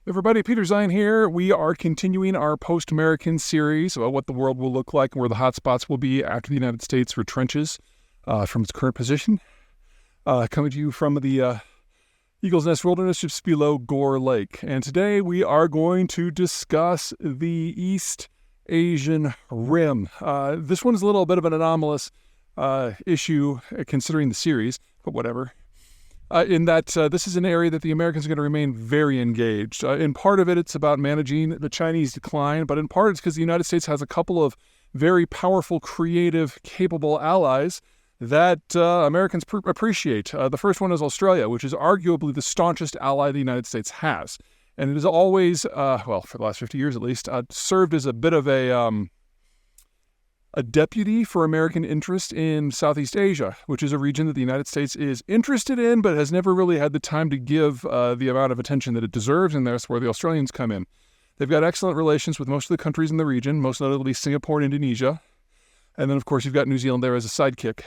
Everybody, Peter Zeihan here. We are continuing our post-American series about what the world will look like and where the hotspots will be after the United States retrenches from its current position. Coming to you from the Eagle's Nest Wilderness just below Gore Lake. And today we are going to discuss the East Asian Rim. This one's a little bit of an anomalous issue considering the series, but whatever. In that this is an area that the Americans are going to remain very engaged. In part of it, it's about managing the Chinese decline, but in part it's because the United States has a couple of very powerful, creative, capable allies that Americans appreciate. The first one is Australia, which is arguably the staunchest ally the United States has. And it has always, for the last 50 years at least, served as a bit of a deputy for American interest in Southeast Asia, which is a region that the United States is interested in, but has never really had the time to give the amount of attention that it deserves, and that's where the Australians come in. They've got excellent relations with most of the countries in the region, most notably Singapore and Indonesia. And then, of course, you've got New Zealand there as a sidekick.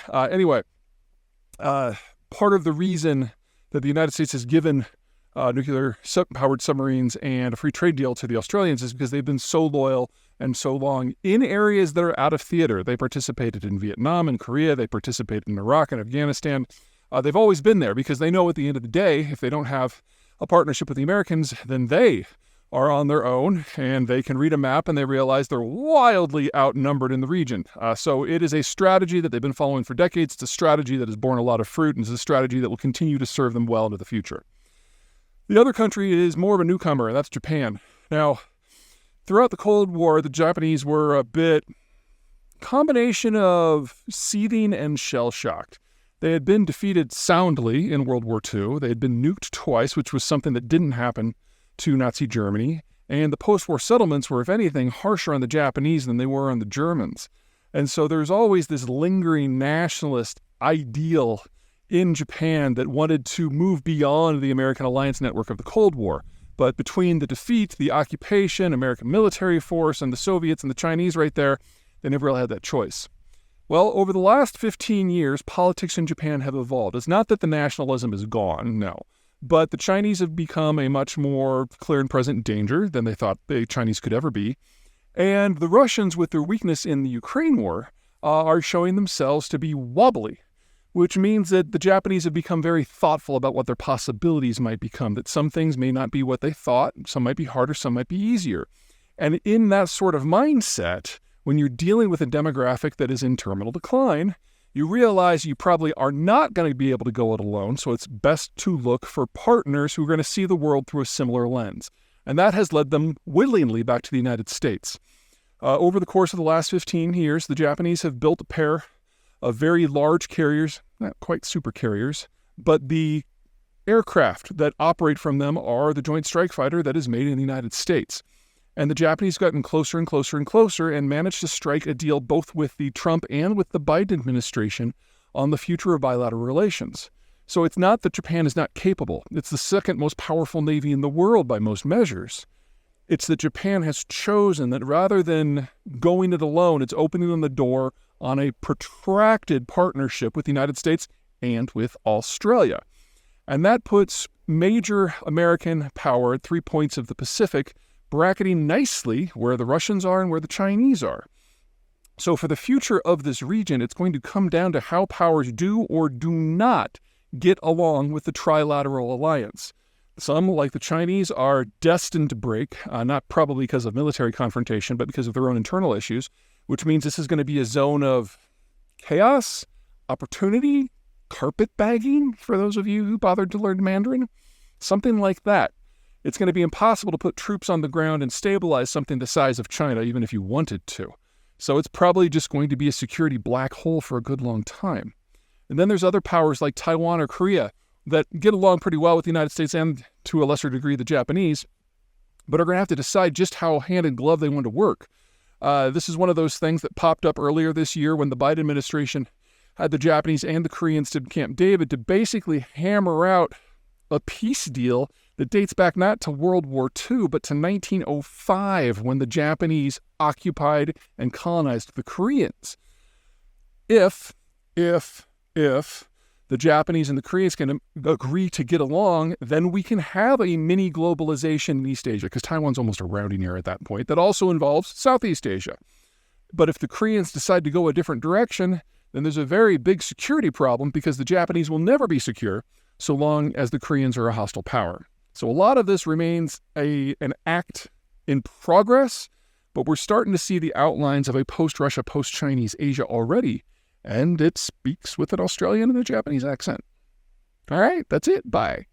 Part of the reason that the United States has given nuclear-powered submarines and a free trade deal to the Australians is because they've been so loyal and so long in areas that are out of theater. They participated in Vietnam and Korea. They participated in Iraq and Afghanistan. They've always been there because they know at the end of the day, if they don't have a partnership with the Americans, then they are on their own, and they can read a map and they realize they're wildly outnumbered in the region. So it is a strategy that they've been following for decades. It's a strategy that has borne a lot of fruit, and it's a strategy that will continue to serve them well into the future. The other country is more of a newcomer, and that's Japan. Now, throughout the Cold War, the Japanese were a bit combination of seething and shell-shocked. They had been defeated soundly in World War II. They had been nuked twice, which was something that didn't happen to Nazi Germany. And the post-war settlements were, if anything, harsher on the Japanese than they were on the Germans. And so there's always this lingering nationalist ideal in Japan that wanted to move beyond the American alliance network of the Cold War. But between the defeat, the occupation, American military force, and the Soviets and the Chinese right there, they never really had that choice. Well, over the last 15 years, politics in Japan have evolved. It's not that the nationalism is gone, no. But the Chinese have become a much more clear and present danger than they thought the Chinese could ever be. And the Russians, with their weakness in the Ukraine war, are showing themselves to be wobbly, which means that the Japanese have become very thoughtful about what their possibilities might become, that some things may not be what they thought, some might be harder, some might be easier. And in that sort of mindset, when you're dealing with a demographic that is in terminal decline, you realize you probably are not going to be able to go it alone, so it's best to look for partners who are going to see the world through a similar lens. And that has led them willingly back to the United States. Over the course of the last 15 years, the Japanese have built a pair of very large carriers, not quite super carriers, but the aircraft that operate from them are the Joint Strike Fighter that is made in the United States. And the Japanese gotten closer and closer and closer and managed to strike a deal both with the Trump and with the Biden administration on the future of bilateral relations. So it's not that Japan is not capable. It's the second most powerful navy in the world by most measures. It's that Japan has chosen that rather than going it alone, it's opening them the door on a protracted partnership with the United States and with Australia. And that puts major American power at 3 points of the Pacific, bracketing nicely where the Russians are and where the Chinese are. So for the future of this region, it's going to come down to how powers do or do not get along with the Trilateral alliance. Some, like the Chinese, are destined to break, not probably because of military confrontation, but because of their own internal issues, which means this is going to be a zone of chaos, opportunity, carpetbagging, for those of you who bothered to learn Mandarin, something like that. It's going to be impossible to put troops on the ground and stabilize something the size of China, even if you wanted to. So it's probably just going to be a security black hole for a good long time. And then there's other powers like Taiwan or Korea that get along pretty well with the United States and, to a lesser degree, the Japanese, but are going to have to decide just how hand in glove they want to work. This is one of those things that popped up earlier this year when the Biden administration had the Japanese and the Koreans to Camp David to basically hammer out a peace deal that dates back not to World War II, but to 1905, when the Japanese occupied and colonized the Koreans. If the Japanese and the Koreans can agree to get along, then we can have a mini globalization in East Asia, because Taiwan's almost a rounding error at that point, that also involves Southeast Asia. But if the Koreans decide to go a different direction, then there's a very big security problem, because the Japanese will never be secure so long as the Koreans are a hostile power. So a lot of this remains an act in progress, but we're starting to see the outlines of a post-Russia, post-Chinese Asia already, and it speaks with an Australian and a Japanese accent. All right, that's it. Bye.